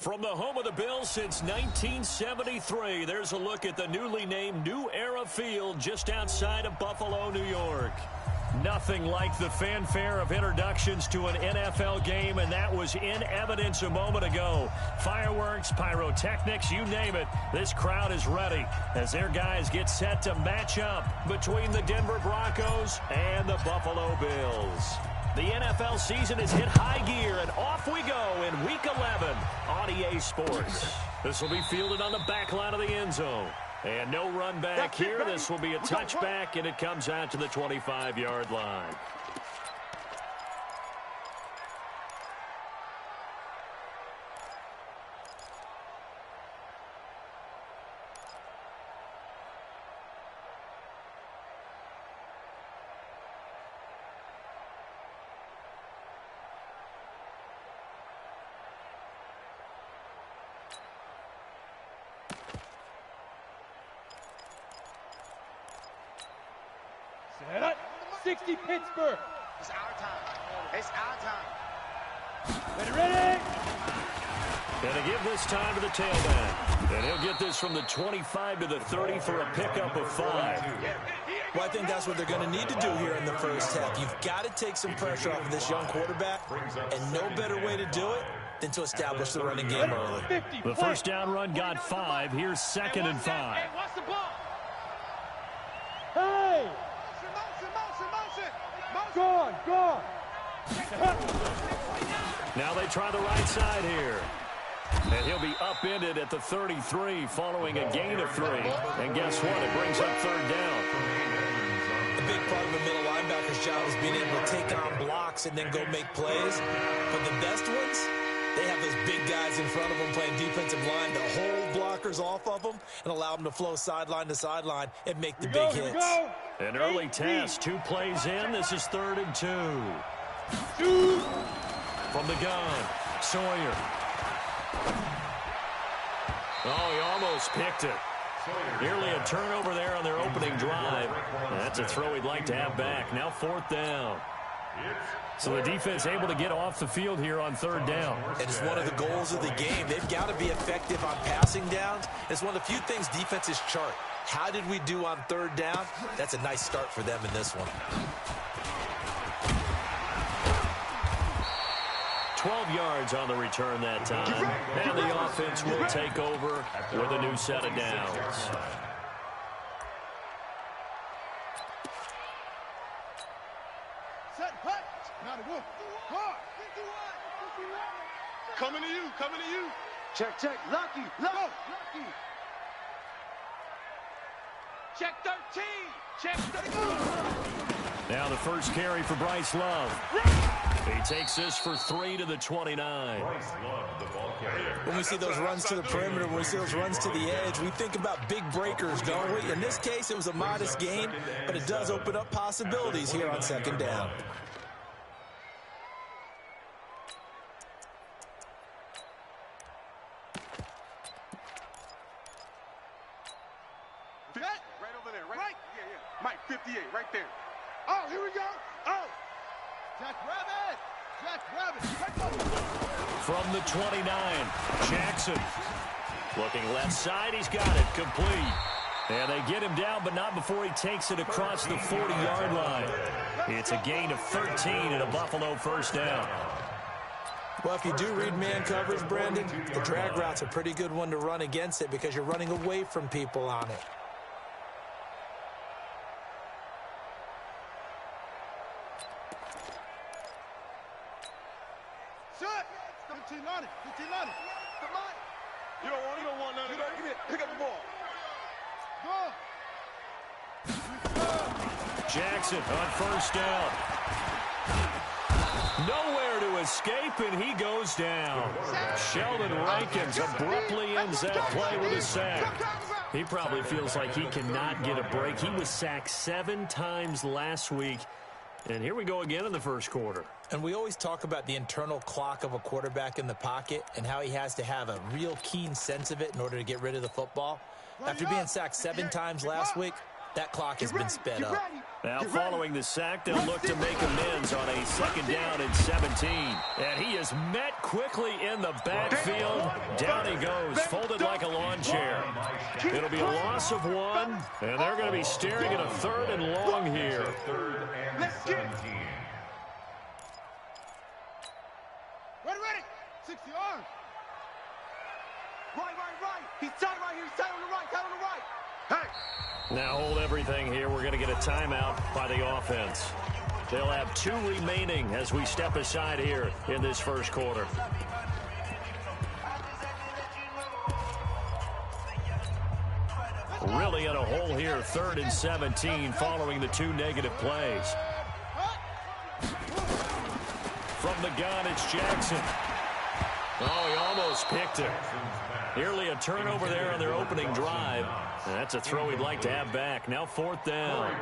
From the home of the Bills since 1973, there's a look at the newly named New Era Field just outside of Buffalo, New York. Nothing like the fanfare of introductions to an NFL game, and that was in evidence a moment ago. Fireworks, pyrotechnics, you name it. This crowd is ready as their guys get set to match up between the Denver Broncos and the Buffalo Bills. The NFL season has hit high gear, and off we go in Week 11 on EA Sports. This will be fielded on the back line of the end zone. And no run back here. This will be a touchback, and it comes out to the 25-yard line. Set up. 60 Pittsburgh. It's our time. It's our time. Ready. And they give this time to the tailback. And he'll get this from the 25 to the 30 for a pickup of 5. Well, I think that's what they're going to need to do here in the first half. You've got to take some pressure off of this young quarterback, and no better way to do it than to establish the running game early. The first down run got 5. Here's 2nd and 5. Hey, watch the ball. Hey! Gone. Now they try the right side here. And he'll be upended at the 33 following a gain of 3. And guess what? It brings up 3rd down. A big part of a middle linebacker's job is being able to take on blocks and then go make plays. But the best ones, they have those big guys in front of them playing defensive line to hold blockers off of them and allow them to flow sideline to sideline and make the big hits. An early test, 2 plays in. This is 3rd and 2. From the gun, Sawyer. Oh, he almost picked it. Nearly a turnover there on their opening drive. That's a throw he'd like to have back. Now 4th down. So the defense able to get off the field here on 3rd down. And it's one of the goals of the game. They've got to be effective on passing downs. It's one of the few things defenses chart. How did we do on 3rd down? That's a nice start for them in this one. 12 yards on the return that time. And the offense will take over with a new set of downs. Coming to you. Check. Lucky. Check 13. Check 13. Now the first carry for Bryce Love. He takes this for 3 to the 29. When we see those runs to the perimeter, when we see those runs to the edge, we think about big breakers, don't we? In this case, it was a modest gain, but it does open up possibilities here on 2nd down. Right over there, right? Yeah. Mike, 58, right there. Oh, here we go. Oh. Jack Rabbit. From the 29, Jackson. Looking left side, he's got it, complete. And they get him down, but not before he takes it across the 40-yard line. It's a gain of 13 and a Buffalo 1st down. Well, if you do read man coverage, Brandon, the drag route's a pretty good one to run against it because you're running away from people on it. You don't want none of that. Get it. Pick up the ball. Jackson on 1st down. Nowhere to escape, and he goes down. Sheldon Rankins abruptly ends that play with a sack. He probably feels like he cannot get a break. He was sacked 7 times last week. And here we go again in the first quarter. And we always talk about the internal clock of a quarterback in the pocket and how he has to have a real keen sense of it in order to get rid of the football. After being sacked 7 times last week, That clock has been sped up. Now following the sack, they'll look to make amends on a 2nd down and 17. And he is met quickly in the backfield. Down he goes, folded like a lawn chair. It'll be a loss of 1, and they're going to be staring at a 3rd and long here. Let's get it. Ready. 60 yards. Right. He's tight right here. He's tight on the right. Tight on the right. Hey. Now hold everything here. We're going to get a timeout by the offense. They'll have 2 remaining as we step aside here in this first quarter. Really in a hole here, 3rd and 17 following the 2 negative plays. From the gun, it's Jackson. Oh, he almost picked it. Nearly a turnover there on their opening drive. And that's a throw he'd like to have back. Now 4th down.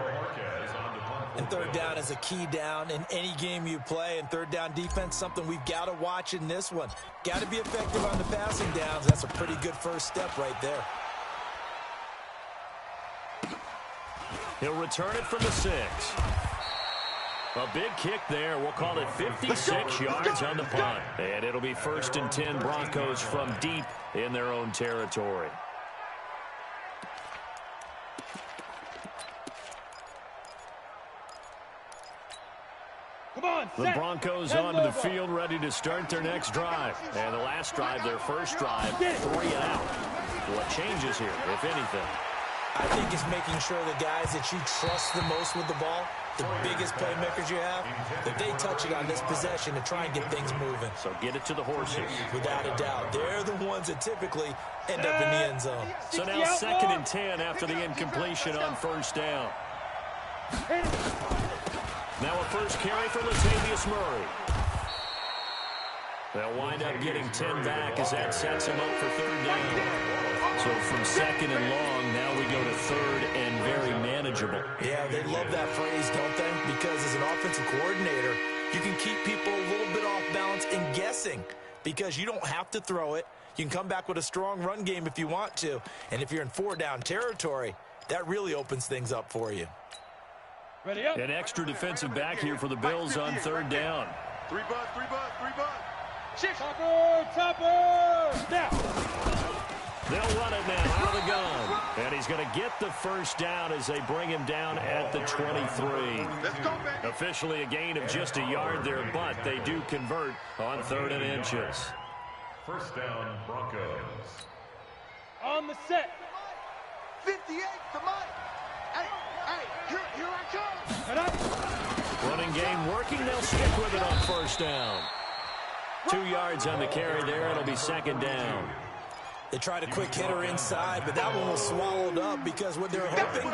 And 3rd down is a key down in any game you play. And 3rd down defense, something we've got to watch in this one. Got to be effective on the passing downs. That's a pretty good first step right there. He'll return it from the 6. A big kick there. We'll call it 56 yards on the punt. And it'll be 1st and 10 Broncos from deep in their own territory. The Broncos onto the field ready to start their next drive. And the last drive, their first drive, 3 and out. What changes here, if anything? I think it's making sure the guys that you trust the most with the ball, the biggest playmakers you have, that they touch it on this possession to try and get things moving. So get it to the horses. Without a doubt. They're the ones that typically end up in the end zone. So now 2nd and 10 after the incompletion on 1st down. Now a first carry for Latavius Murray. They'll wind up getting 10 back as that sets him up for 3rd down. So from 2nd and long, now we go to 3rd and very manageable. Yeah, they love that phrase, don't they? Because as an offensive coordinator, you can keep people a little bit off balance and guessing because you don't have to throw it. You can come back with a strong run game if you want to. And if you're in 4-down territory, that really opens things up for you. Ready up. An extra defensive back here for the Bills on 3rd down. 3 bucks. Topper. Now. They'll run it now out of the gun. And he's going to get the first down as they bring him down at the 23. Let's go, baby. Officially a gain of just a yard there, but they do convert on 3rd and inches. 1st down, Broncos. On the set. 58, come on. Hey, here I come. Running game working. They'll stick with it on 1st down. 2 yards on the carry there. It'll be 2nd down. They tried a quick hitter inside, but that one was swallowed up because what they're hoping,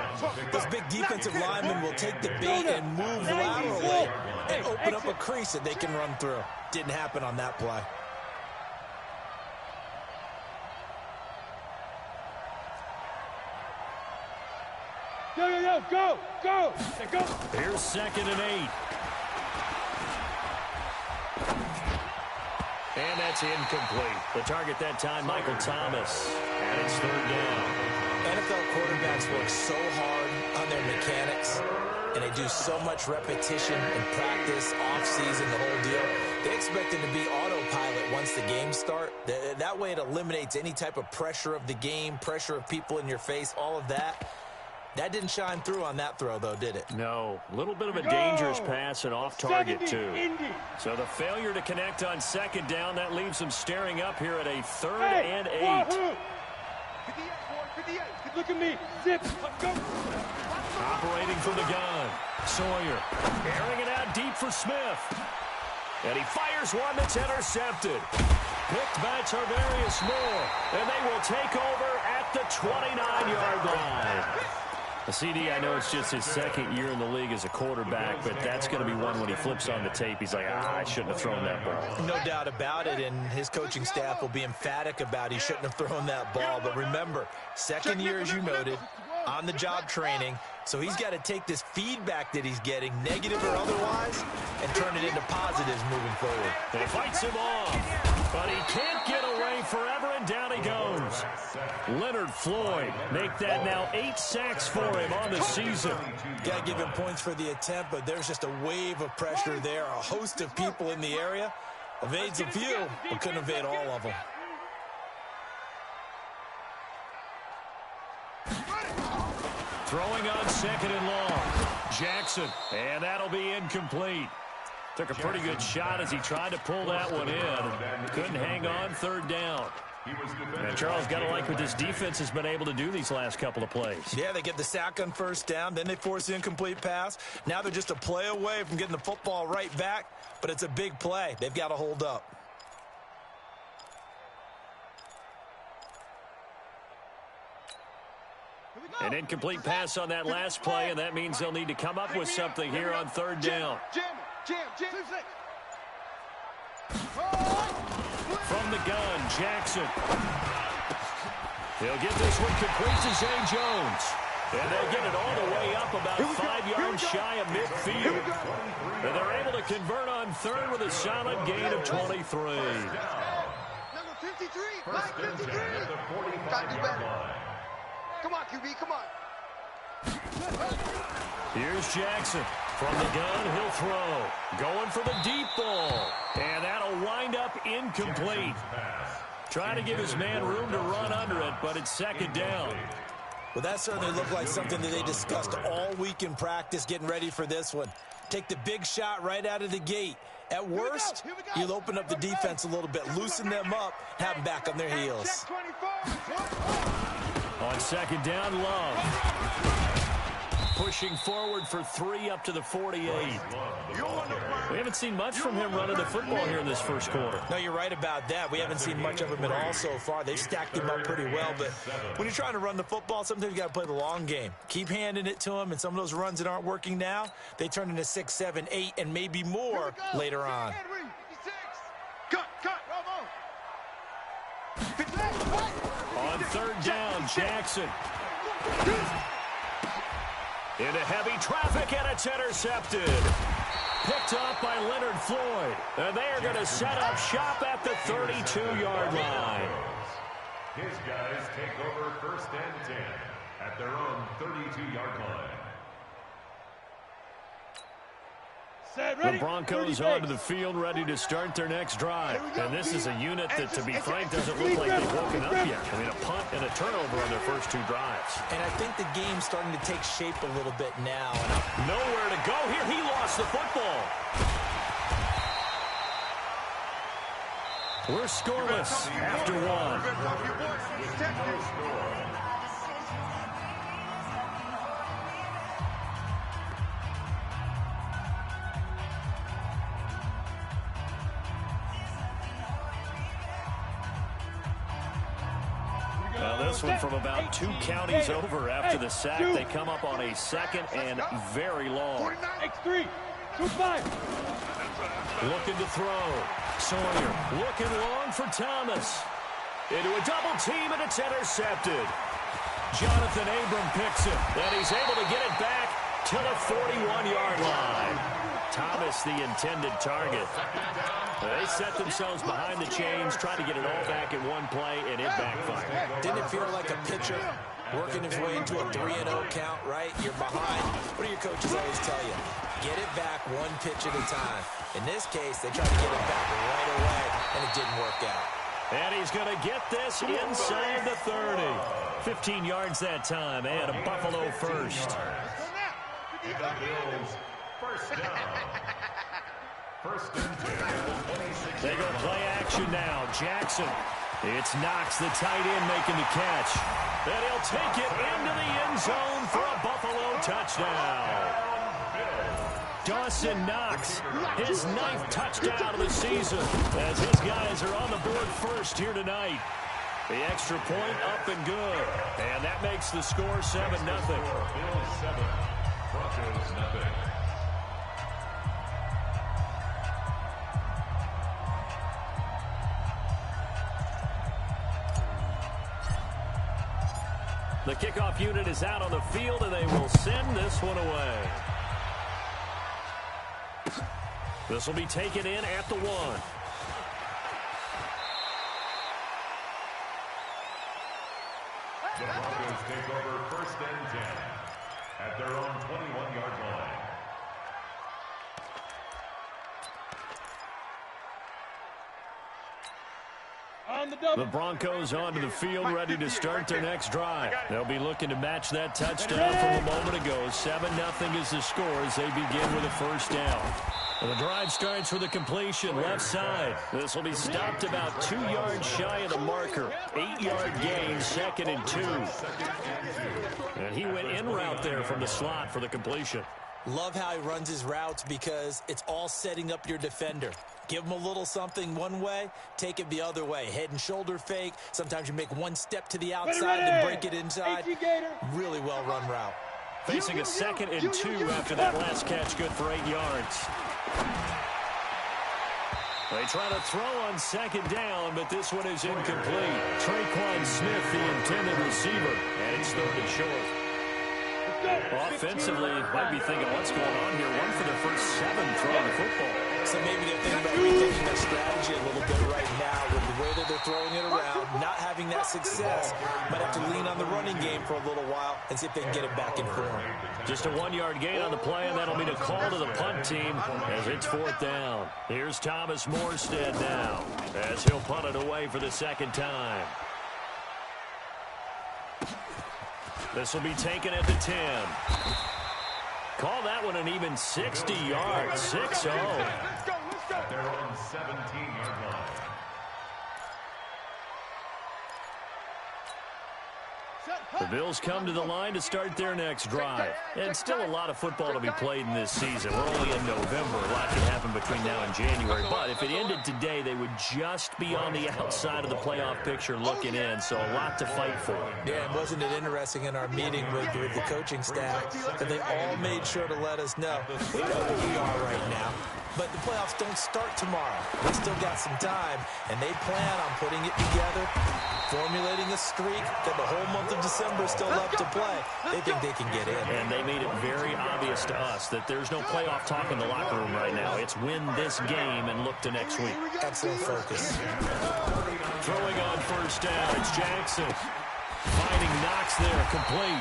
those big defensive linemen will take the bait and move laterally and open up a crease that they can run through. Didn't happen on that play. Go. Here's 2nd and 8. And that's incomplete. The target that time, Michael Thomas. And it's 3rd down. NFL quarterbacks work so hard on their mechanics, and they do so much repetition and practice, off-season, the whole deal. They expect it to be autopilot once the games start. That way it eliminates any type of pressure of the game, pressure of people in your face, all of that. That didn't shine through on that throw, though, did it? No. A little bit of a dangerous pass and off target, too. So the failure to connect on 2nd down, that leaves them staring up here at a 3rd and 8. 58. Look at me. Zip. Let's go. Operating from the gun. Sawyer airing it out deep for Smith. And he fires one that's intercepted. Picked by Tarvarius Moore. And they will take over at the 29-yard line. The CD, I know it's just his 2nd year in the league as a quarterback, but that's going to be one when he flips on the tape. He's like, I shouldn't have thrown that ball. No doubt about it, and his coaching staff will be emphatic about he shouldn't have thrown that ball. But remember, 2nd year, as you noted, on-the-job training, so he's got to take this feedback that he's getting, negative or otherwise, and turn it into positives moving forward. He fights him off, but he can't get away forever, and down he goes. Leonard Floyd make that now 8 sacks for him on the season. Got to give him points for the attempt, but there's just a wave of pressure there. A host of people in the area. Evades a few, but couldn't evade all of them. Throwing on 2nd and long. Jackson, and that'll be incomplete. Took a pretty good shot as he tried to pull that one in. Couldn't hang on 3rd down. And Charles, got to like what this defense has been able to do these last couple of plays. Yeah, they get the sack on 1st down, then they force the incomplete pass. Now they're just a play away from getting the football right back, but it's a big play. They've got to hold up. An incomplete pass on that last play, and that means they'll need to come up with something here on 3rd down. From the gun, Jackson. He'll get this one complete to Zay Jones. And they'll get it all the way up about 5 yards shy of midfield. And they're able to convert on 3rd with a solid gain of 23. Number 53, Mike 53. Got to do better. Come on, QB, come on. Here's Jackson. From the gun, he'll throw. Going for the deep ball. And that'll wind up incomplete. Trying to give his man room to run under it, but it's 2nd down. Well, that certainly looked like something that they discussed all week in practice, getting ready for this one. Take the big shot right out of the gate. At worst, you'll open up the defense a little bit, loosen them up, have them back on their heels. On 2nd down, Love. Pushing forward for 3 up to the 48. We haven't seen much from him running the football here in this 1st quarter. No, you're right about that. We haven't seen much of him at all so far. They've stacked him up pretty well, but when you're trying to run the football, sometimes you got to play the long game. Keep handing it to him, and some of those runs that aren't working now, they turn into 6, 7, 8, and maybe more later on. On 3rd down, Jackson. Into heavy traffic, and it's intercepted. Picked off by Leonard Floyd. And they are going to set up shop at the 32-yard line. His guys take over 1st and 10 at their own 32-yard line. The Broncos onto the field, ready to start their next drive. And this is a unit that, to be frank, doesn't look like they've woken up yet. I mean, a punt and a turnover on their first 2 drives. And I think the game's starting to take shape a little bit now. Nowhere to go here. He lost the football. We're scoreless after 1. This one from about 2 counties over after the sack. They come up on a 2nd and very long. X3, 2-5. Looking to throw. Sawyer looking long for Thomas. Into a double team, and it's intercepted. Jonathan Abram picks it, and he's able to get it back to the 41-yard line. Thomas, the intended target. They set themselves behind the chains, trying to get it all back in one play, and it backfired. Didn't it feel like a pitcher working his way into a 3-0 count, right? You're behind. What do your coaches always tell you? Get it back 1 pitch at a time. In this case, they tried to get it back right away, and it didn't work out. And he's going to get this inside the 30. 15 yards that time, and a Buffalo first. And the Bills, 1st down. 1st and 10. They go play action now. Jackson. It's Knox, the tight end, making the catch. And he'll take it into the end zone for a Buffalo touchdown. Dawson Knox, his 9th touchdown of the season, as his guys are on the board first here tonight. The extra point up and good. And that makes the score 7-0. Bills 7, Broncos 0. The kickoff unit is out on the field, and they will send this one away. This will be taken in at the 1. The Broncos take over first and 10 at their own 21-yard line. The Broncos onto the field, ready to start their next drive. They'll be looking to match that touchdown from a moment ago. 7-0 is the score as they begin with a first down. And the drive starts with a completion left side. This will be stopped about 2 yards shy of the marker. 8-yard gain, 2nd and 2. And he went in route there from the slot for the completion. Love how he runs his routes because it's all setting up your defender. Give him a little something one way, take it the other way. Head and shoulder fake. Sometimes you make one step to the outside and break it inside. Really well-run route. Facing a 2nd and 2 after that last catch, good for 8 yards. They try to throw on 2nd down, but this one is incomplete. Traquan Smith, the intended receiver, and it's 3rd and short. Offensively, might be thinking, what's going on here? One for their first 7 throwing the football. So maybe they're thinking about rethinking their strategy a little bit right now with the way that they're throwing it around, not having that success. Might have to lean on the running game for a little while and see if they can get it back in form. Just a 1-yard gain on the play, and that'll mean a call to the punt team as it's 4th down. Here's Thomas Morstead now as he'll punt it away for the 2nd time. This will be taken at the 10. Call that one an even 60 yards. 6-0. At their own 17-yard line. The Bills come to the line to start their next drive. And still a lot of football to be played in this season. We're only in November. A lot can happen between now and January. But if it ended today, they would just be on the outside of the playoff picture looking in. So a lot to fight for. Yeah, and wasn't it interesting in our meeting with the coaching staff that they all made sure to let us know. We know where we are right now. But the playoffs don't start tomorrow. They still got some time, and they plan on putting it together, formulating a streak that the whole month of December is still left to play. They think they can get in. And they made it very obvious to us that there's no playoff talk in the locker room right now. It's win this game and look to next week. Excellent focus. Throwing on first down, it's Jackson. Finding Knox there, complete.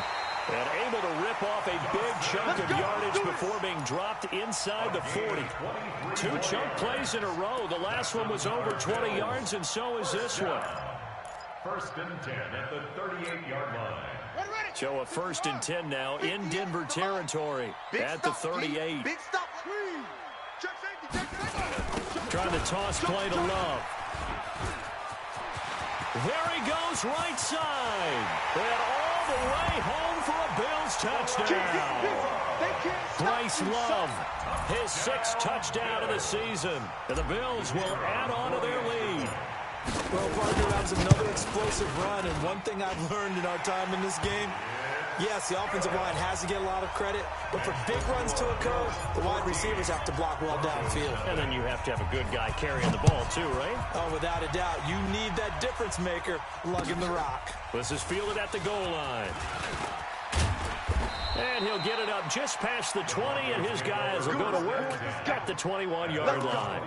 And able to rip off a big chunk of yardage before being dropped inside the 40. 2 chunk plays in a row. The last one was over 20 yards, and so is this one. First and 10 at the 38-yard line. So a 1st and 10 now in Denver territory at the 38. Trying to toss play to Love. There he goes, right side. And all the way home for a Bills touchdown. Bryce Love, his 6th touchdown of the season. And the Bills will add on to their lead. Well, Parker, that was another explosive run, and one thing I've learned in our time in this game, yes, the offensive line has to get a lot of credit, but for big runs to occur, the wide receivers have to block well downfield. And then you have to have a good guy carrying the ball too, right? Oh, without a doubt. You need that difference maker lugging the rock. This is fielded at the goal line. And he'll get it up just past the 20, and his guys will go to work at the 21-yard line.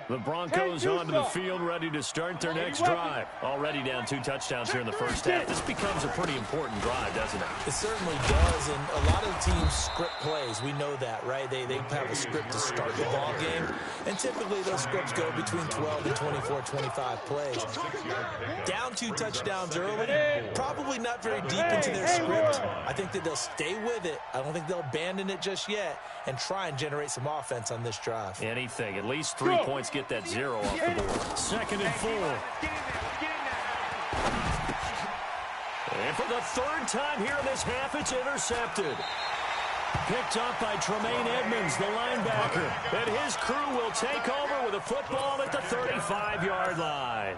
The Broncos onto the field, ready to start their next drive. Already down 2 touchdowns here in the first half. This becomes a pretty important drive, doesn't it? It certainly does, and a lot of teams script plays. We know that, right? They have a script to start the ball game, and typically those scripts go between 12 and 24, 25 plays. Down 2 touchdowns early, probably not very deep into their script. I think that they'll stay with it. I don't think they'll abandon it just yet and try and generate some offense on this drive. Anything. At least 3 points get that 0 off the board. 2nd and 4. And for the 3rd time here in this half, it's intercepted. Picked up by Tremaine Edmonds, the linebacker. And his crew will take over with a football at the 35-yard line.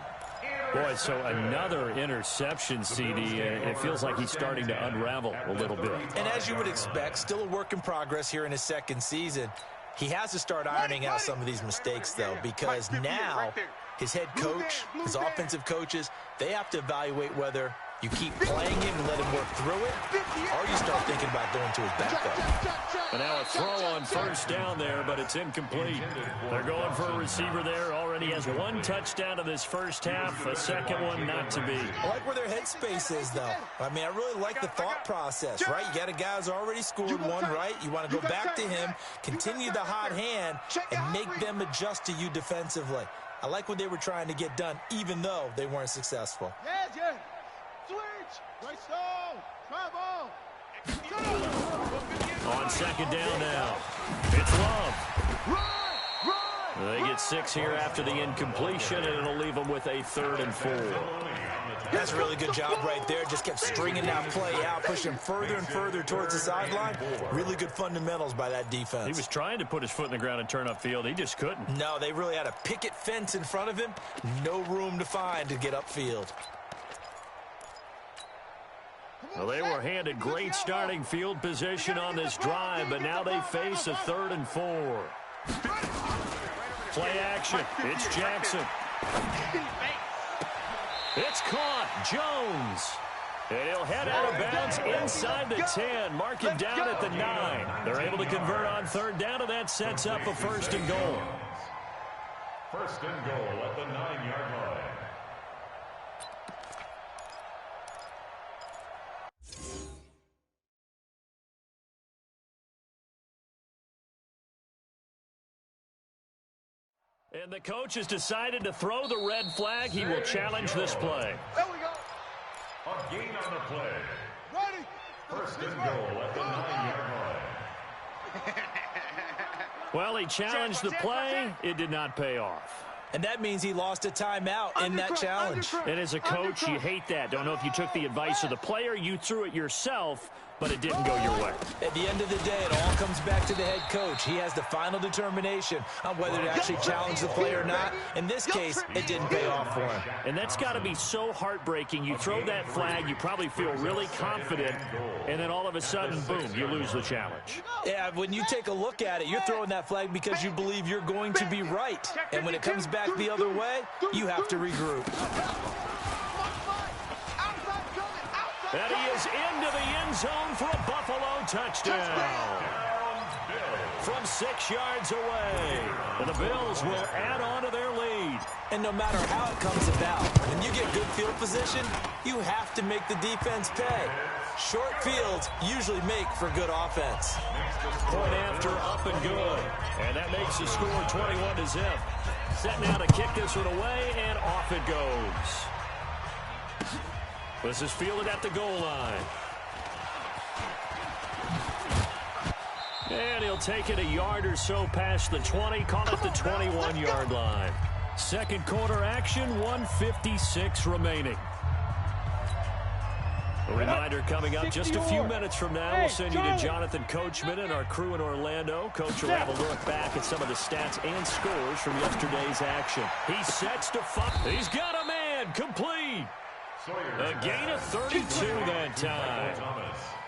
Boy, so another interception, CD. It feels like he's starting to unravel a little bit. And as you would expect, still a work in progress here in his 2nd season. He has to start ironing out some of these mistakes, though, because now his head coach, his offensive coaches, they have to evaluate whether You keep playing him and let him work through it, or you start thinking about going to his backup. And now a throw on first down there, but it's incomplete. They're going for a receiver there. Already has one touchdown in this first half, a second one not to be. I like where their headspace is, though. I mean, I really like the thought process, right? You got a guy who's already scored one, right? You want to go back to him, continue the hot hand, and make them adjust to you defensively. I like what they were trying to get done, even though they weren't successful. Yeah. Switch. Right stone. Travel. On second down now, it's Love. They get 6 here after the incompletion, and it'll leave them with a 3rd and 4. That's a really good job right there. Just kept stringing that play out, pushing further and further towards the sideline. Really good fundamentals by that defense. He was trying to put his foot in the ground and turn upfield. He just couldn't. No, they really had a picket fence in front of him. No room to find to get upfield. Well, they were handed great starting field position on this drive, but now they face a 3rd and 4. Play action. It's Jackson. It's caught. Jones. And he'll head out of bounds inside the 10. Mark him down at the 9. They're able to convert on 3rd down, and that sets up a 1st and goal. 1st and goal at the 9-yard line. And the coach has decided to throw the red flag. He will challenge this play. There we go. A gain on the play. Ready. 1st and goal at the 9-yard line. Well, he challenged the play. It did not pay off. And that means he lost a timeout in that challenge. And as a coach, you hate that. Don't know if you took the advice of the player. You threw it yourself, but it didn't go your way. At the end of the day, it all comes back to the head coach. He has the final determination on whether to actually challenge the play or not. In this case, it didn't pay off for him. And that's got to be so heartbreaking. You throw that flag, you probably feel really confident, and then all of a sudden, boom, you lose the challenge. Yeah, when you take a look at it, you're throwing that flag because you believe you're going to be right. And when it comes back the other way, you have to regroup. And he is into the end zone for a Buffalo touchdown. From 6 yards away. And the Bills will add on to their lead. And no matter how it comes about, when you get good field position, you have to make the defense pay. Short fields usually make for good offense. Point after, up and good. And that makes the score 21-0. Set now to kick this one away, and off it goes. This is fielded at the goal line. And he'll take it a yard or so past the 20, call it the 21-yard line. Second quarter action, 1:56 remaining. A reminder coming up just a few minutes from now. We'll send you to Jonathan Coachman and our crew in Orlando. Coach will have a look back at some of the stats and scores from yesterday's action. He sets to fire. He's got a man complete. A gain of 32 that time.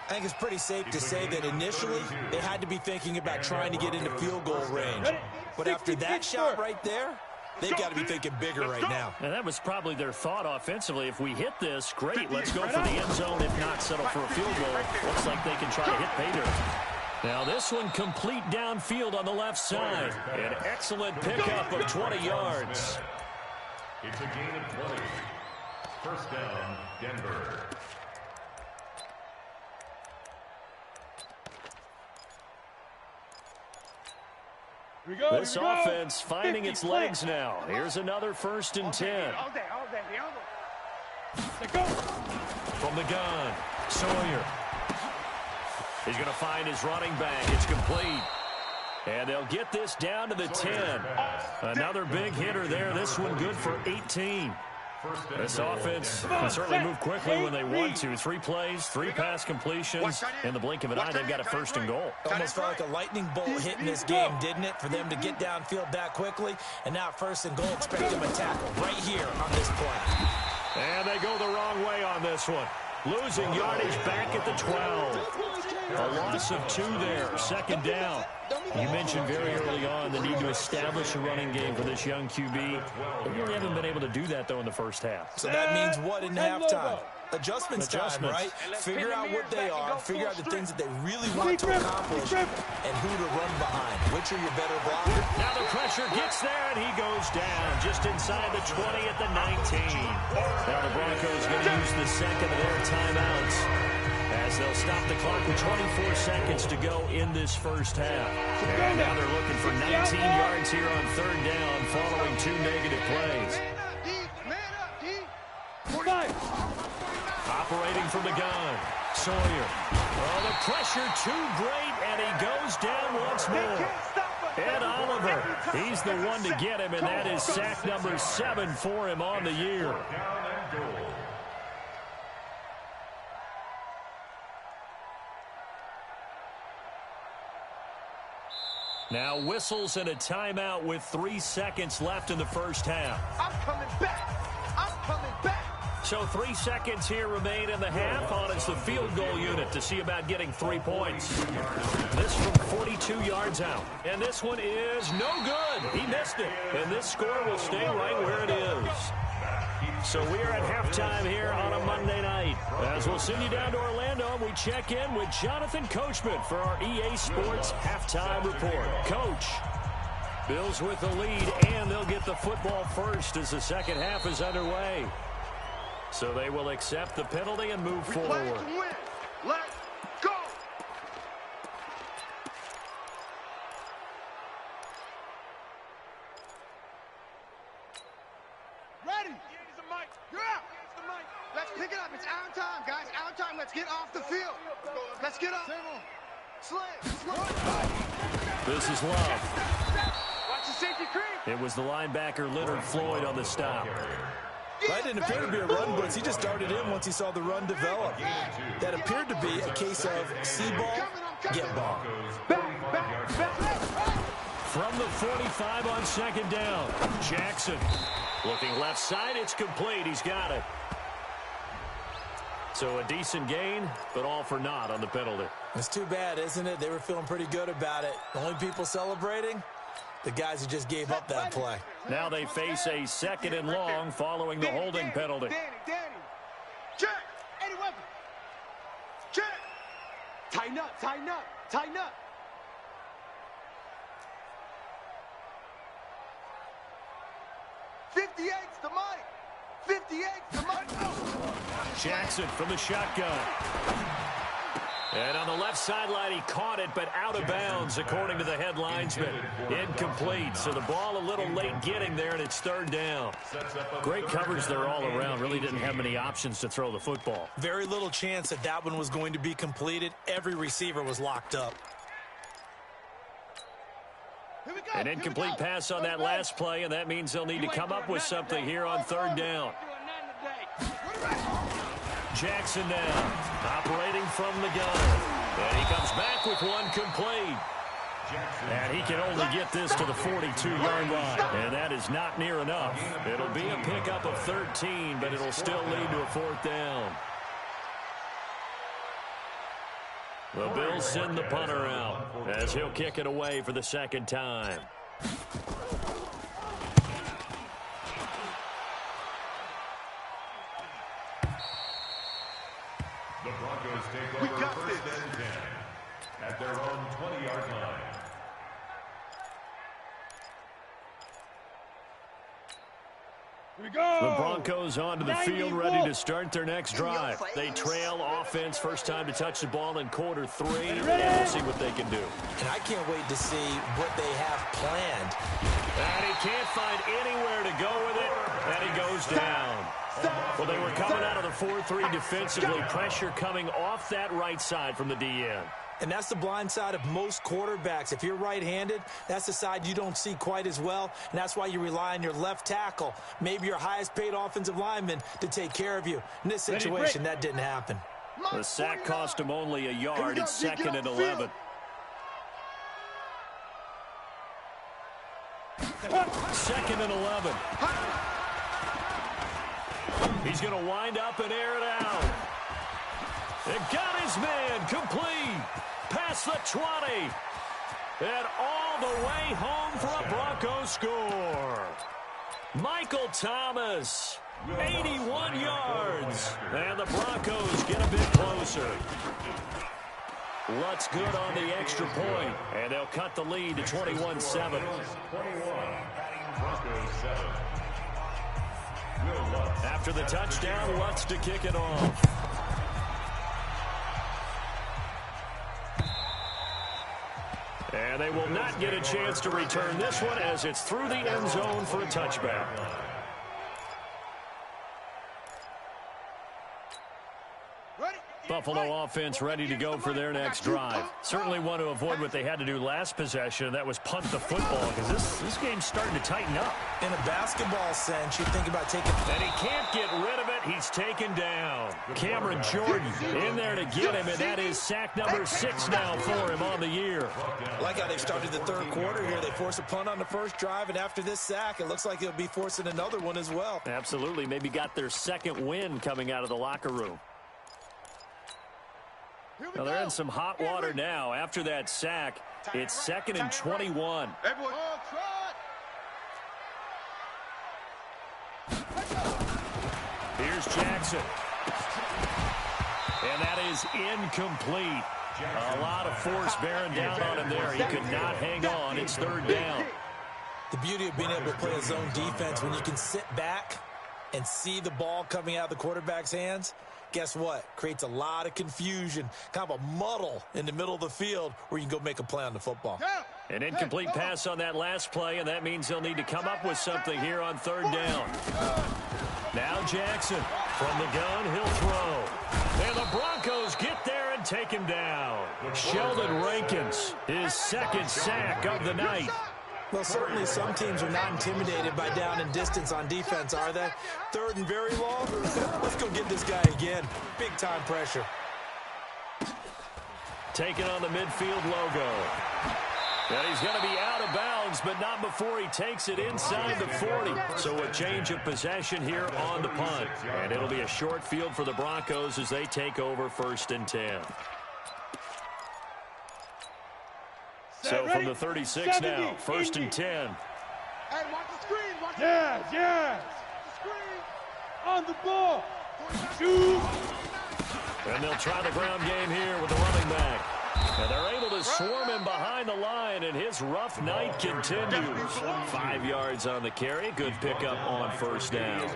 I think it's pretty safe to say that initially they had to be thinking about trying to get into field goal range. But after that shot right there, they've got to be thinking bigger right now. And that was probably their thought offensively. If we hit this, great, let's go for the end zone. If not, settle for a field goal. Looks like they can try to hit pay dirt. Now this one complete downfield on the left side. An excellent pickup of 20 yards. It's a gain of 20. 1st down, Denver. This offense finding its legs now. Here's another 1st and 10. All day. From the gun, Sawyer. He's going to find his running back. It's complete. And they'll get this down to the 10. Another big hitter there. This one good for 18. This offense can certainly move quickly when they want to. 3 plays, 3 pass completions. In the blink of an eye, they've got a 1st and goal. Almost felt like a lightning bolt hit in this game, didn't it? For them to get downfield that quickly. And now 1st and goal, expect them to tackle right here on this play. And they go the wrong way on this one. Losing yardage back at the 12. A loss of 2 there. 2nd down. You mentioned very early on the need to establish a running game for this young QB. They really haven't been able to do that, though, in the first half. So that means what in halftime? adjustments time, right? Figure out what they are, figure out the things that they really want to accomplish, and who to run behind. Which are your better blocker? Now the pressure gets there, and he goes down just inside the 20 at the 19. Now the Broncos going to use the second of their timeouts as they'll stop the clock with 24 seconds to go in this first half. And now they're looking for 19 yards here on third down following 2 negative plays. Operating from the gun, Sawyer. Oh, the pressure too great, and he goes down once more. Ed Oliver, he's the one to get him, and that is sack number 7 for him on the year. Now whistles and a timeout with 3 seconds left in the first half. I'm coming back. I'm coming back. So 3 seconds here remain in the half on as the field goal unit to see about getting 3 points. This from 42 yards out. And this one is no good. He missed it. And this score will stay right where it is. So we are at halftime here on a Monday night. As we'll send you down to Orlando, we check in with Jonathan Coachman for our EA Sports Halftime Report. Coach, Bills with the lead, and they'll get the football first as the second half is underway. So they will accept the penalty and move forward. Let's go. Ready. Here's the mic. Yeah. Here's the mic. Let's pick it up. It's our time, guys. Our time. Let's get off the field. Let's get up. Slam. This is Love. Watch the safety creep. It was the linebacker Leonard Floyd on the stop. That didn't appear to be a run blitz. He just darted in once he saw the run develop. That appeared to be a case of see ball, get ball. Back. From the 45 on second down, Jackson looking left side. It's complete. He's got it. So a decent gain, but all for naught on the penalty. It's too bad, isn't it? They were feeling pretty good about it. The only people celebrating, the guys who just gave up that play. Now they face a second and long following the holding penalty. Danny. Check. Eddie Weapon. Check. Tighten up. 58's the mic. 58's the mic. Jackson from the shotgun. And on the left sideline, he caught it, but out of bounds, according to the head linesman. Incomplete, so the ball a little late getting there, and it's third down. Great coverage there all around. Really didn't have many options to throw the football. Very little chance that that one was going to be completed. Every receiver was locked up. An incomplete pass on that last play, and that means they'll need to come up with something here on third down. Jackson now, operating from the gun. And he comes back with one complete. And he can only get this to the 42-yard line. And that is not near enough. It'll be a pickup of 13, but it'll still lead to a fourth down. The Bills send the punter out as he'll kick it away for the second time. The Broncos take over first and 10 at their own 20-yard line. Here we go. The Broncos onto the field, ready to start their next drive. They trail offense, first time to touch the ball in quarter 3, and we'll see what they can do. And I can't wait to see what they have planned. And he can't find anywhere to go with it, and he goes down. Well, they were coming out of the 4-3 defensively, pressure coming off that right side from the DN. And that's the blind side of most quarterbacks. If you're right-handed, that's the side you don't see quite as well, and that's why you rely on your left tackle, maybe your highest-paid offensive lineman, to take care of you. In this situation, that didn't happen. The sack cost him only a yard. It's second and 11. Second and 11. He's going to wind up and air it out. It got his man complete. Past the 20. And all the way home for a Broncos score. Michael Thomas 81 yards. And the Broncos get a bit closer. Lutz good on the extra point, and they'll cut the lead to 21-7. After the touchdown, Lutz to kick it off. And they will not get a chance to return this one as it's through the end zone for a touchback. Buffalo offense ready to go for their next drive. Certainly want to avoid what they had to do last possession, and that was punt the football, because this game's starting to tighten up. In a basketball sense, you think about taking... And he can't get rid of it. He's taken down. Cameron Jordan in there to get him, and that is sack number 6 now for him on the year. Like how they started the third quarter here. They forced a punt on the first drive, and after this sack, it looks like they'll be forcing another one as well. Absolutely. Maybe got their second win coming out of the locker room. Well, they're in some hot water now. After that sack, it's 2nd and 21. Here's Jackson. And that is incomplete. A lot of force bearing down on him there. He could not hang on. It's 3rd down. The beauty of being able to play a zone defense when you can sit back and see the ball coming out of the quarterback's hands, guess what? Creates a lot of confusion, kind of a muddle in the middle of the field where you can go make a play on the football. An incomplete pass on that last play, and that means they'll need to come up with something here on 3rd down. Now Jackson from the gun, he'll throw. And the Broncos get there and take him down. Sheldon Rankins, his 2nd sack of the night. Well, certainly some teams are not intimidated by down and distance on defense, are they? 3rd and very long? Let's go get this guy again. Big-time pressure. Taking on the midfield logo. And he's going to be out of bounds, but not before he takes it inside the 40. So a change of possession here on the punt. And it'll be a short field for the Broncos as they take over 1st and 10. So from the 36 now, 1st and 10. Hey, watch the screen. Watch Yes. the screen. On the ball. Shoot. And they'll try the ground game here with the running back. And they're able to swarm him behind the line, and his rough night continues. 5 yards on the carry. Good pickup on 1st down.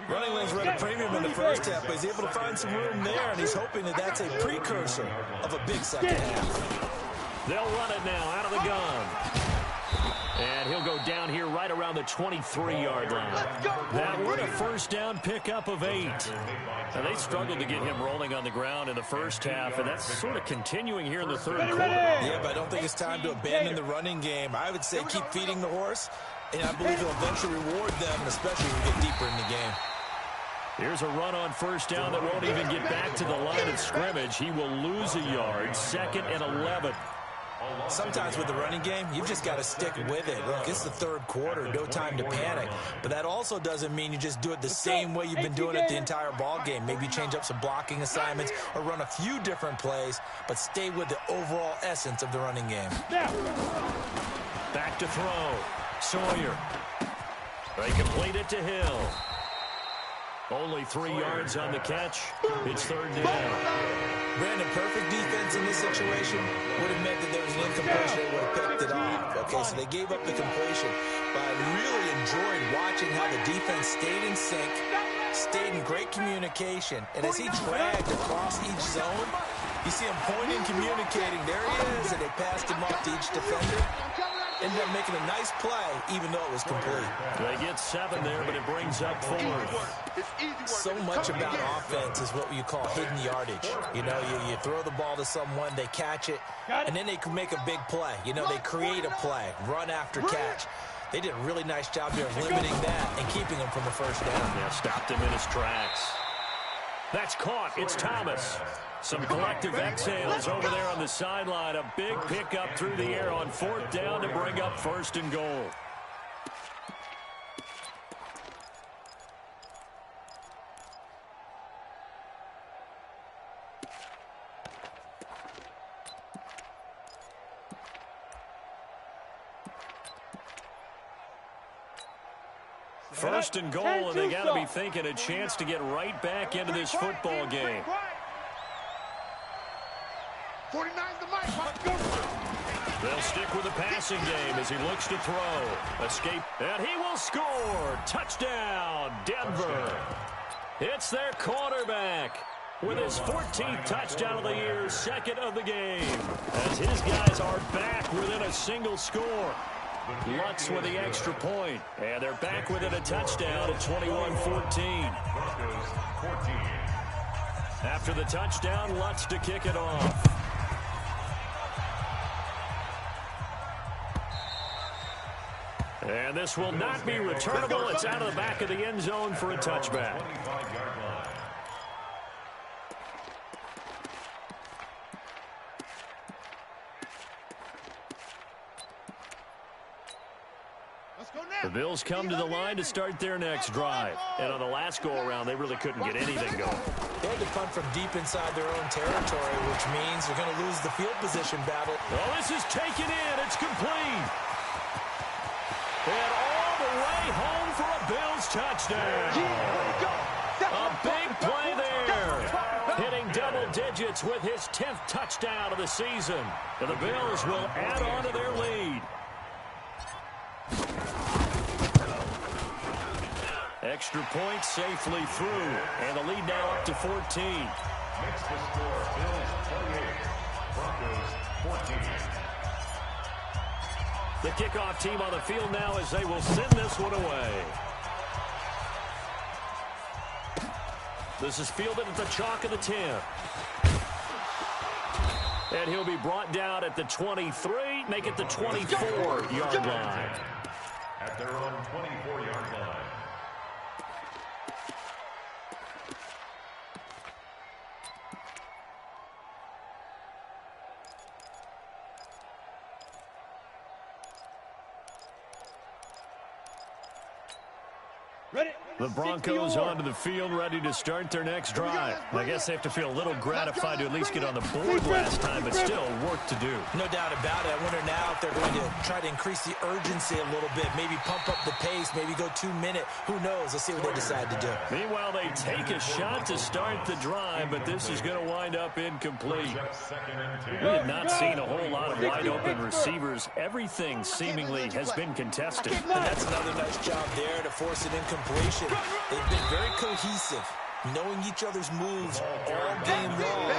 Running lanes read a premium in the first half, but he's able to find some room there, and he's hoping that that's a precursor of a big second half. They'll run it now out of the gun. And he'll go down here right around the 23-yard line. That one a 1st down pickup of 8. Now, they struggled to get him rolling on the ground in the first half, and that's sort of continuing here in the 3rd quarter. Yeah, but I don't think it's time to abandon the running game. I would say keep feeding the horse, and I believe he'll eventually reward them, especially when we get deeper in the game. Here's a run on 1st down that won't even get back to the line of scrimmage. He will lose a yard. 2nd and 11. Sometimes with the running game, you've just got to stick with it. Look, it's the 3rd quarter, no time to panic. But that also doesn't mean you just do it the same way you've been doing it the entire ball game. Maybe change up some blocking assignments or run a few different plays, but stay with the overall essence of the running game. Back to throw. Sawyer. They complete it to Hill. Only 3 yards on the catch. It's 3rd down. Brandon, perfect defense in this situation would have meant that there was an incompletion. They would have picked it off. Okay, so they gave up the completion. But I really enjoyed watching how the defense stayed in sync, stayed in great communication. And as he dragged across each zone, you see him pointing, communicating. There he is, and they passed him off to each defender. Ended up making a nice play, even though it was complete. They get 7 there, but it brings up 4th. So much about offense is what you call hidden yardage. You know, you throw the ball to someone, they catch it, and then they can make a big play. You know, they create a play, run after catch. They did a really nice job here of limiting that and keeping him from the 1st down. Yeah, stopped him in his tracks. That's caught. It's Thomas. Some collective exhales over there on the sideline. A big pickup through the air on 4th down to bring up 1st and goal. First and goal, and they got to be thinking a chance to get right back into this football game. 49's the mic. They'll stick with the passing game as he looks to throw. Escape, and he will score. Touchdown, Denver. It's their quarterback with his 14th touchdown of the year, second of the game, as his guys are back within a single score. Lutz with the extra point, and they're back within a touchdown at 21-14. After the touchdown, Lutz to kick it off. And this will not be returnable. It's out of the back of the end zone for a touchback. The Bills come to the line to start their next drive. And on the last go-around, they really couldn't get anything going. They had to punt from deep inside their own territory, which means they're going to lose the field position battle. Well, this is taken in. It's complete. And all the way home for a Bills touchdown. A big play there. Hitting double digits with his 10th touchdown of the season. And the Bills will add on to their lead. Extra point safely through. And the lead now up to 14. Makes the score Bills 28, Broncos 14. The kickoff team on the field now as they will send this one away. This is fielded at the chalk of the 10. And he'll be brought down at the 23, make it the 24-yard line. At their own 24-yard line. The Broncos onto the field, ready to start their next drive. I guess they have to feel a little gratified to at least get on the board last time, but still work to do. No doubt about it. I wonder now if they're going to try to increase the urgency a little bit, maybe pump up the pace, maybe go 2-minute. Who knows? Let's see what they decide to do. Meanwhile, they take a shot to start the drive, but this is going to wind up incomplete. We have not seen a whole lot of wide-open receivers. Everything seemingly has been contested. And that's another nice job there to force an incompletion. They've been very cohesive, knowing each other's moves all game long,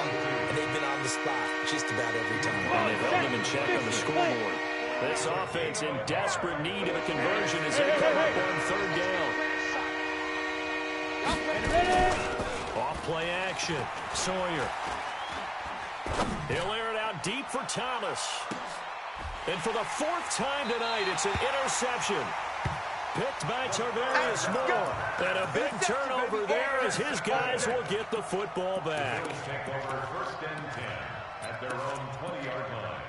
and they've been on the spot just about every time. And they've held them in check on the scoreboard. This offense in desperate need of a conversion as they come up on third down. Off-play action. Sawyer. He'll air it out deep for Thomas. And for the fourth time tonight, it's an interception. Picked by Tarvarius Moore. And a big turnover there as his guys will get the football back. Bills take over first and 10 at their own 20-yard line.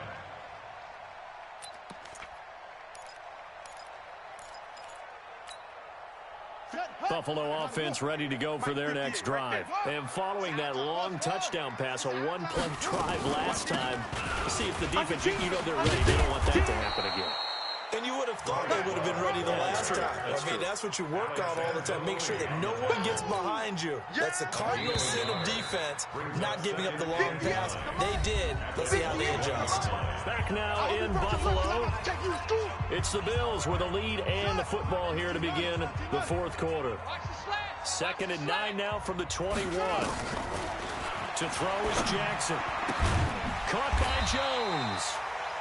Buffalo offense ready to go for their next drive. And following that long touchdown pass, a one-play drive last time, see if the defense, you know they're ready. They don't want that to happen again. And you would have thought they would have been ready the last time. I mean, that's what you work on all the time. Make sure that no one gets behind you. That's the cardinal sin of defense, not giving up the long pass. They did. Let's see how they adjust. Back now in Buffalo. It's the Bills with a lead and the football here to begin the fourth quarter. 2nd and 9 now from the 21. To throw is Jackson. Caught by Jones.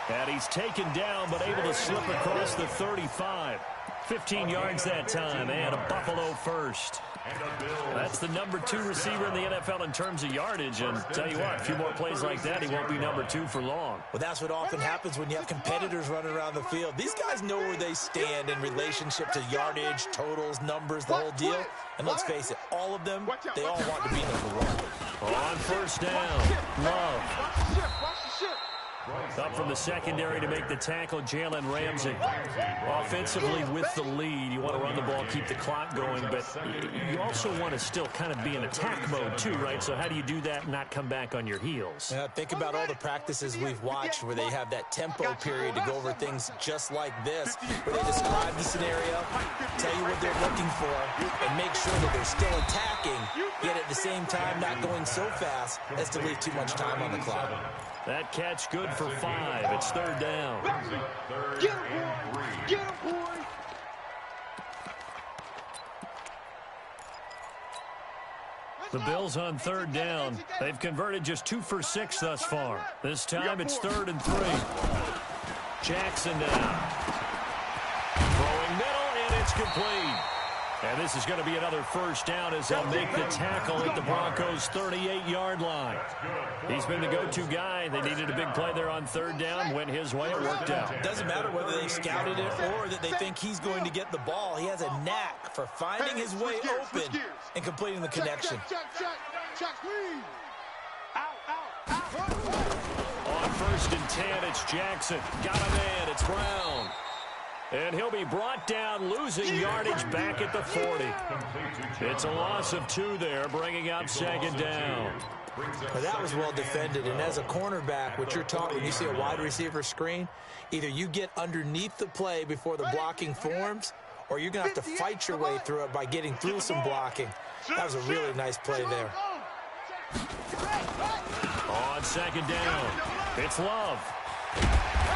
And he's taken down, but able to slip across the 35. 15 yards that time, and a Buffalo first. That's the number 2 receiver in the NFL in terms of yardage, and tell you what, a few more plays like that, he won't be number 2 for long. Well, that's what often happens when you have competitors running around the field. These guys know where they stand in relationship to yardage, totals, numbers, the whole deal. And let's face it, all of them, they all want to be number 1. On first down, Love. Bryce Up from the secondary to make the tackle, Jalen Ramsey. Offensively with the lead, you want to run the ball, keep the clock going, but you also want to still kind of be in attack mode too, right? So how do you do that and not come back on your heels? Yeah, think about all the practices we've watched where they have that tempo period to go over things just like this, where they describe the scenario, tell you what they're looking for, and make sure that they're still attacking, yet at the same time not going so fast as to leave too much time on the clock. That catch good for 5. It's third down. Get him, boy! Get him, boy! The Bills on third down. They've converted just 2 for 6 thus far. This time it's 3rd and 3. Jackson now. Throwing middle, and it's complete. And this is going to be another first down as they'll make the tackle at the Broncos' 38-yard line. He's been the go-to guy. They needed a big play there on third down. Went his way. It worked out. It doesn't matter whether they scouted it or that they think he's going to get the ball. He has a knack for finding his way open and completing the connection. On 1st and 10, it's Jackson. Got a man. It's Brown. And he'll be brought down, losing yardage back at the 40. It's a loss of 2 there, bringing up 2nd down. Well, that was well defended, and as a cornerback, what you're taught when you see a wide receiver screen, either you get underneath the play before the blocking forms, or you're going to have to fight your way through it by getting through some blocking. That was a really nice play there. On 2nd down, it's Love.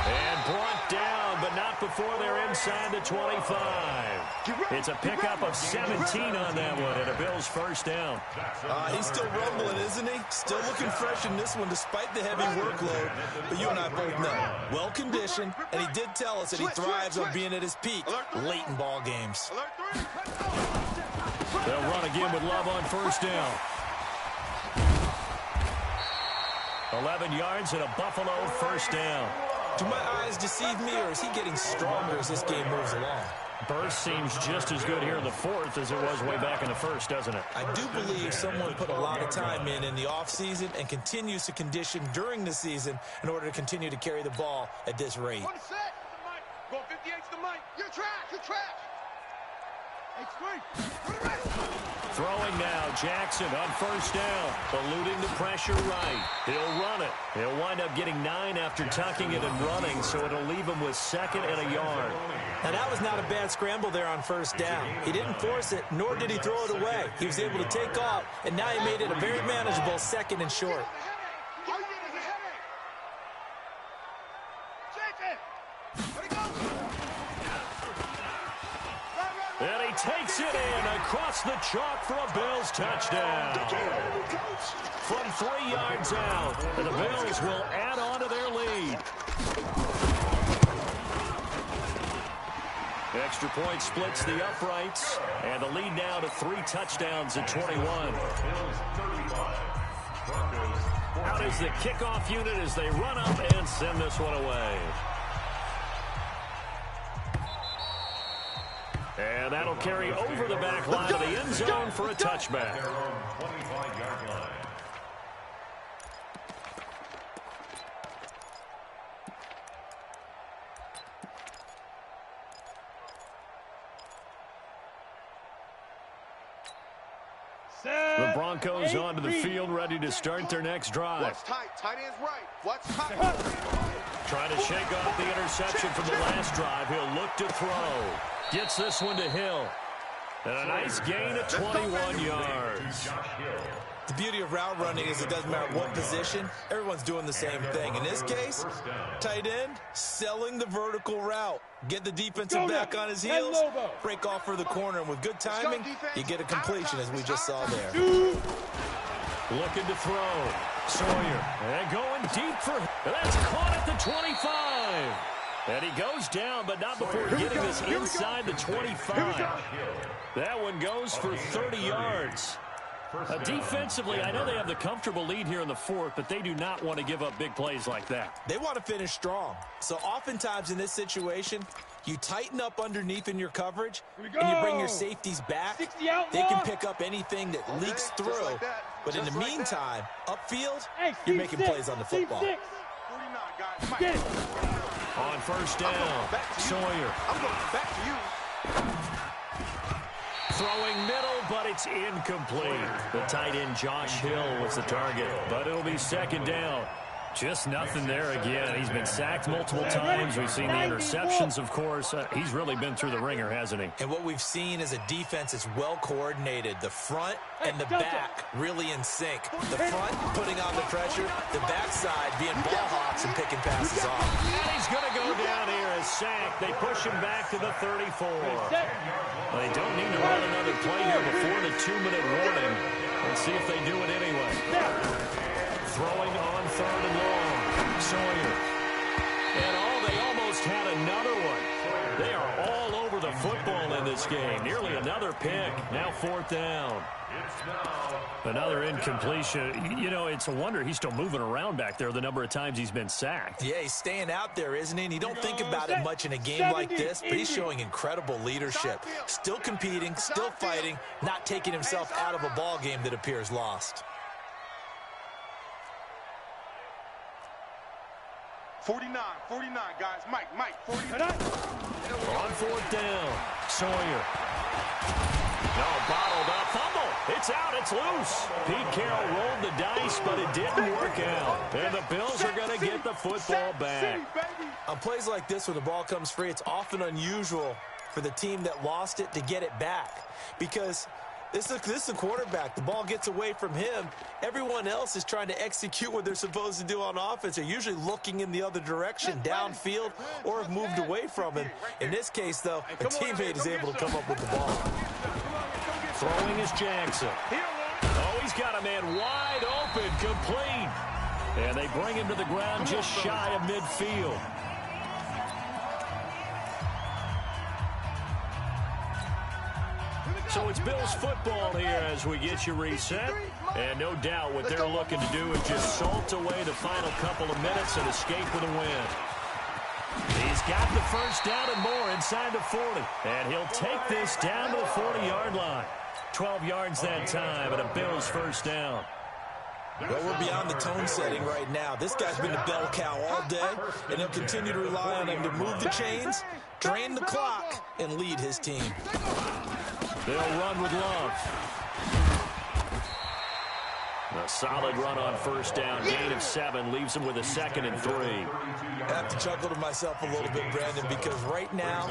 And brought down, but not before they're inside the 25. It's a pickup of 17 on that one, and a Bills first down. He's still rumbling, isn't he? Still looking fresh in this one despite the heavy workload. But you and I both know, well-conditioned, and he did tell us that he thrives on being at his peak late in ball games. They'll run again with Love on first down. 11 yards and a Buffalo first down. Do my eyes deceive me, or is he getting stronger as this game moves along? Burst seems just as good here in the 4th as it was way back in the 1st, doesn't it? I do believe someone put a lot of time in the offseason and continues to condition during the season in order to continue to carry the ball at this rate. Go 58's the mic. You're trash. You're trash. Throwing now, Jackson on first down, eluding the pressure right. He'll run it. He'll wind up getting 9 after tucking it and running, so it'll leave him with 2nd and a yard. Now, that was not a bad scramble there on first down. He didn't force it, nor did he throw it away. He was able to take off, and now he made it a very manageable 2nd and short. And he takes it in across the chalk for a Bills touchdown. From 3 yards out, and the Bills will add on to their lead. Extra point splits the uprights, and the lead now to 3 touchdowns at 21. Out is the kickoff unit as they run up and send this one away. And that'll carry over the back line of the end zone for a touchback. The Broncos onto the field, ready to start their next drive. What's tight? Tight end's right. What's tight? Trying to shake off the interception from the last drive. He'll look to throw. Gets this one to Hill. And a nice gain of 21 yards. The beauty of route running is it doesn't matter what position, everyone's doing the same thing. In this case, tight end, selling the vertical route. Get the defensive back on his heels, break off for the corner, and with good timing, you get a completion as we just saw there. Looking to throw. Sawyer, and going deep for, and that's caught at the 25. And he goes down, but not before getting this inside the 25. That one goes for 30 yards. Defensively, I know they have the comfortable lead here in the 4th, but they do not want to give up big plays like that. They want to finish strong. So oftentimes in this situation, you tighten up underneath in your coverage, and you bring your safeties back. They can pick up anything that leaks through. But in the meantime, upfield, you're making plays on the football. Get it. On first down, Sawyer. I'm going back to you. Throwing middle, but it's incomplete. The tight end, Josh Hill, was the target, but it'll be second down. Just nothing there again. He's been sacked multiple times. We've seen the interceptions, of course. He's really been through the ringer, hasn't he? And what we've seen is a defense is well coordinated. The front and the back really in sync. The front putting on the pressure, the backside being ball hawks and picking passes off. And he's going to go down here as sacked. They push him back to the 34. Well, they don't need to run another play here before the 2-minute warning. Let's see if they do it anyway. Throwing on third and long. Sawyer. And they almost had another one. They are all over the football in this game. Nearly another pick. Now fourth down. Another incompletion. You know, it's a wonder he's still moving around back there the number of times he's been sacked. Yeah, he's staying out there, isn't he? And you don't think about it much in a game like this, but he's showing incredible leadership. Still competing, still fighting, not taking himself out of a ball game that appears lost. 49, guys. Mike, 49. On fourth down, Sawyer. No, bottled up. Fumble. It's out. It's loose. Pete Carroll rolled the dice, but it didn't work out. And the Bills are going to get the football back. On plays like this where the ball comes free, it's often unusual for the team that lost it to get it back. Because this is a quarterback. The ball gets away from him. Everyone else is trying to execute what they're supposed to do on offense. They're usually looking in the other direction, downfield, or have moved away from him. In this case, though, a teammate is able to come up with the ball. Throwing is Jackson. Oh, he's got a man wide open, complete. And they bring him to the ground just shy of midfield. So it's Bills football here as we get you reset. And no doubt what they're looking to do is just salt away the final couple of minutes and escape with a win. He's got the first down and more inside the 40. And he'll take this down to the 40-yard line. 12 yards that time and a Bills first down. Well, we're beyond the tone setting right now. This guy's been the bell cow all day, and he'll continue to rely on him to move the chains, drain the clock, and lead his team. They'll run with Love. A solid run on first down. Gain of 7 leaves him with a 2nd and 3. I have to chuckle to myself a little bit, Brandon, because right now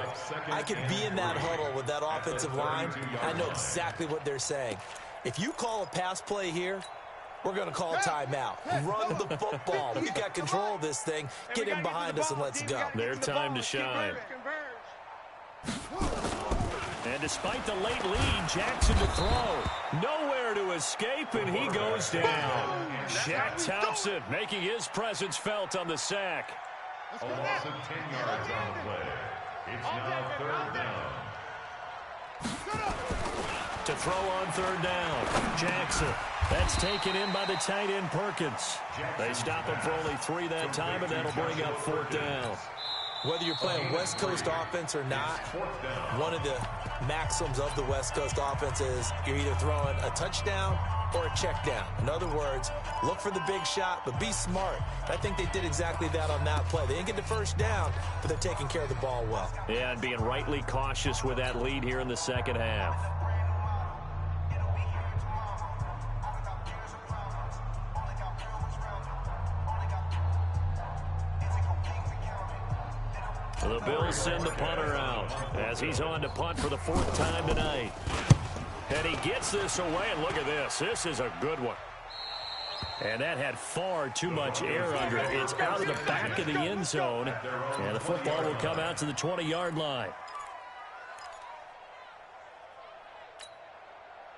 I could be in that huddle with that offensive line. I know exactly what they're saying. If you call a pass play here, we're going to call timeout. Run the football. We've got control of this thing. Get in behind us and let's go. Their time to shine. And despite the late lead, Jackson to throw. Nowhere to escape, and he goes down. Shaq Thompson making his presence felt on the sack. A loss of 10 yards on the play. It's now third down. To throw on third down, Jackson. That's taken in by the tight end Perkins. They stop him for only 3 that time, and that'll bring up fourth down. Whether you're playing West Coast offense or not, one of the maxims of the West Coast offense is you're either throwing a touchdown or a check down. In other words, look for the big shot, but be smart. I think they did exactly that on that play. They didn't get the first down, but they're taking care of the ball well. Yeah, and being rightly cautious with that lead here in the second half. The Bills send the punter out as he's on to punt for the 4th time tonight. And he gets this away, and look at this. This is a good one. And that had far too much air under it. It's out of the back of the end zone, and the football will come out to the 20-yard line.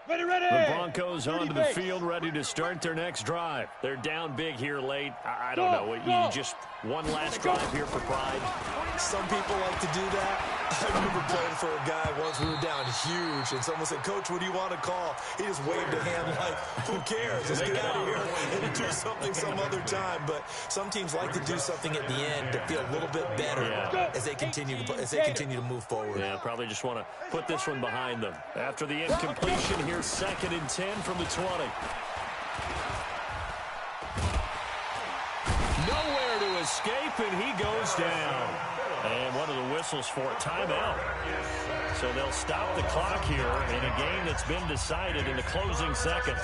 Ready. The Broncos onto the field, ready to start their next drive. They're down big here late. I don't know. You just one last drive here for pride. Some people like to do that. I remember playing for a guy once. We were down huge, and someone said, "Coach, what do you want to call?" He just waved a hand like, "Who cares? Let's get out of here and do something some other time." But some teams like to do something at the end to feel a little bit better as they continue to move forward. Yeah, probably just want to put this one behind them. After the incompletion, here's 2nd and 10 from the 20. Nowhere to escape, and he goes down. And one of the whistles for a timeout. So they'll stop the clock here in a game that's been decided in the closing seconds.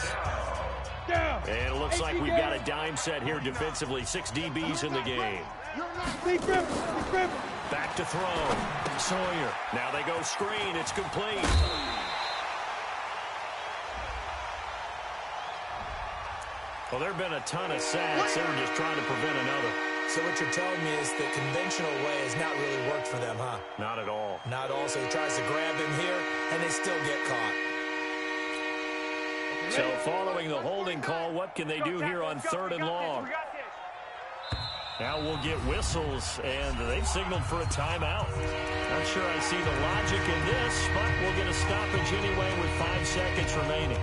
And it looks like we've got a dime set here defensively. 6 DBs in the game. Back to throw. Sawyer. Now they go screen. It's complete. Well, there have been a ton of sacks. They were just trying to prevent another. So what you're telling me is the conventional way has not really worked for them, huh? Not at all. Not at all. So he tries to grab him here, and they still get caught. So following the holding call, what can they do here on 3rd and long? Now we'll get whistles, and they've signaled for a timeout. Not sure I see the logic in this, but we'll get a stoppage anyway with 5 seconds remaining.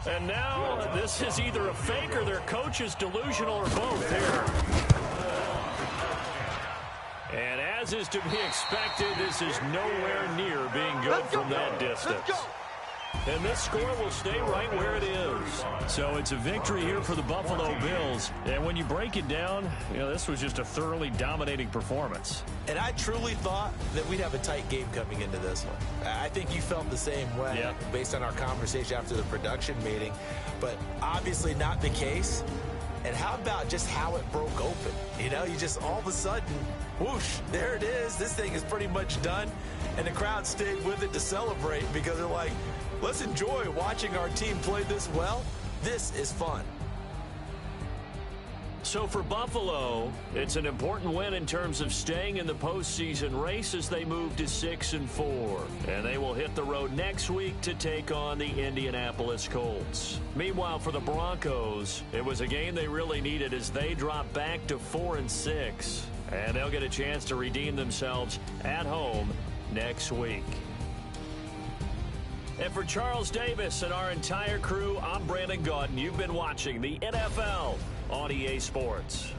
And now this is either a fake or their coach is delusional or both here. And as is to be expected, this is nowhere near being good from that distance. And this score will stay right where it is. So it's a victory here for the Buffalo Bills. And when you break it down, you know, this was just a thoroughly dominating performance. And I truly thought that we'd have a tight game coming into this one. I think you felt the same way based on our conversation after the production meeting. But obviously not the case. And how about just how it broke open? You know, you just all of a sudden, whoosh, there it is. This thing is pretty much done. And the crowd stayed with it to celebrate because they're like, let's enjoy watching our team play this well. This is fun. So for Buffalo, it's an important win in terms of staying in the postseason race as they move to 6-4. And they will hit the road next week to take on the Indianapolis Colts. Meanwhile, for the Broncos, it was a game they really needed as they drop back to 4-6. And they'll get a chance to redeem themselves at home next week. And for Charles Davis and our entire crew, I'm Brandon Gaudin. You've been watching the NFL on EA Sports.